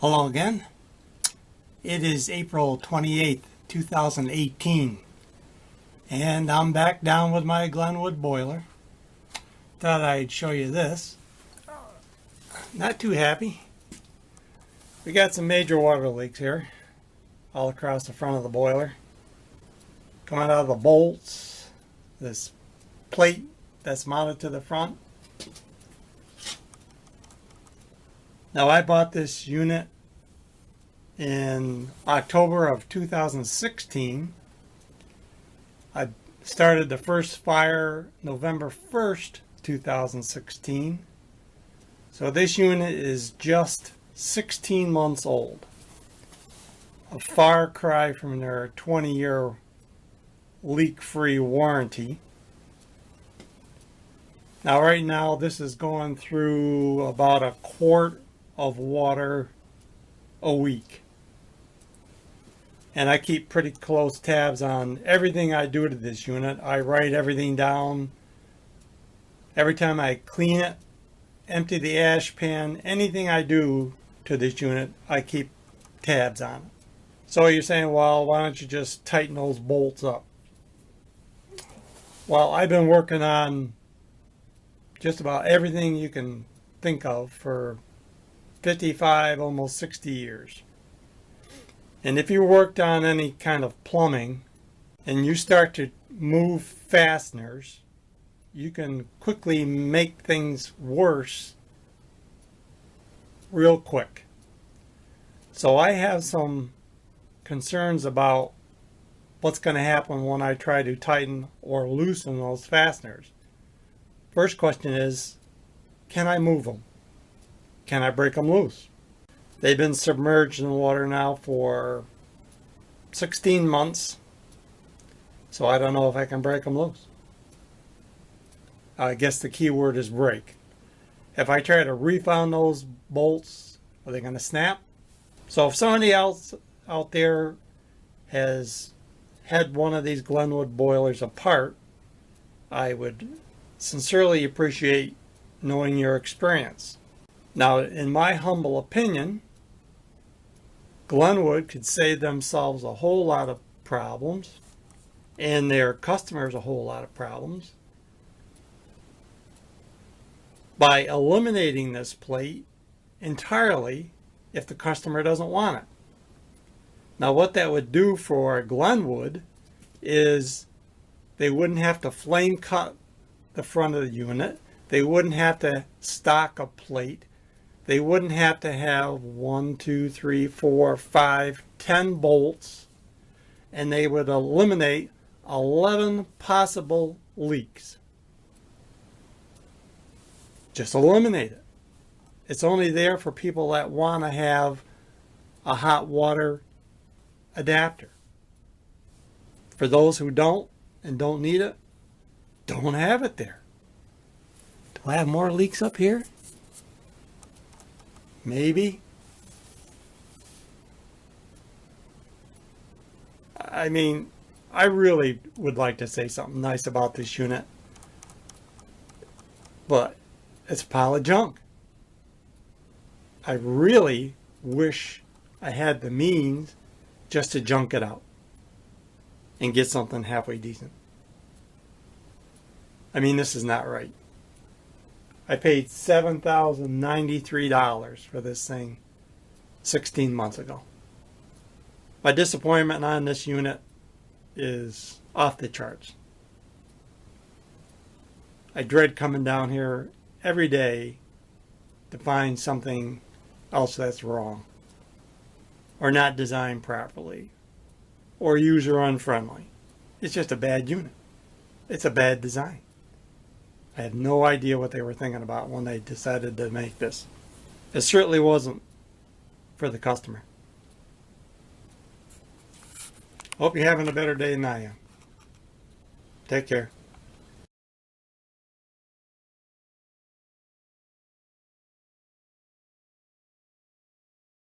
Hello again. It is April 28th, 2018, and I'm back down with my Glenwood boiler. Thought I'd show you this. Not too happy. We got some major water leaks here all across the front of the boiler. Coming out of the bolts, this plate that's mounted to the front. Now, I bought this unit in October of 2016. I started the first fire November 1st, 2016. So this unit is just 16 months old. A far cry from their 20-year leak-free warranty. Now, right now, this is going through about a quart of water a week, and I keep pretty close tabs on everything I do to this unit. I write everything down. Every time I clean it, empty the ash pan, anything I do to this unit, I keep tabs on it. So you're saying, well, why don't you just tighten those bolts up? Well, I've been working on just about everything you can think of for 55, almost 60 years. And if you worked on any kind of plumbing and you start to move fasteners, you can quickly make things worse real quick. So I have some concerns about what's going to happen when I try to tighten or loosen those fasteners. First question is, can I move them? Can I break them loose? They've been submerged in water now for 16 months, so I don't know if I can break them loose. I guess the key word is break. If I try to refound those bolts, are they going to snap? So if somebody else out there has had one of these Glenwood boilers apart, I would sincerely appreciate knowing your experience. Now, in my humble opinion, Glenwood could save themselves a whole lot of problems and their customers a whole lot of problems by eliminating this plate entirely if the customer doesn't want it. Now, what that would do for Glenwood is they wouldn't have to flame cut the front of the unit. They wouldn't have to stock a plate. They wouldn't have to have 1, 2, 3, 4, 5, 10 bolts, and they would eliminate 11 possible leaks. Just eliminate it. It's only there for people that want to have a hot water adapter. For those who don't and don't need it, don't have it there. Do I have more leaks up here? Maybe. I mean, I really would like to say something nice about this unit, but it's a pile of junk. I really wish I had the means just to junk it out and get something halfway decent. I mean, this is not right. I paid $7,093 for this thing 16 months ago. My disappointment on this unit is off the charts. I dread coming down here every day to find something else that's wrong, or not designed properly, or user unfriendly. It's just a bad unit. It's a bad design. I have no idea what they were thinking about when they decided to make this. It certainly wasn't for the customer. Hope you're having a better day than I am. Take care.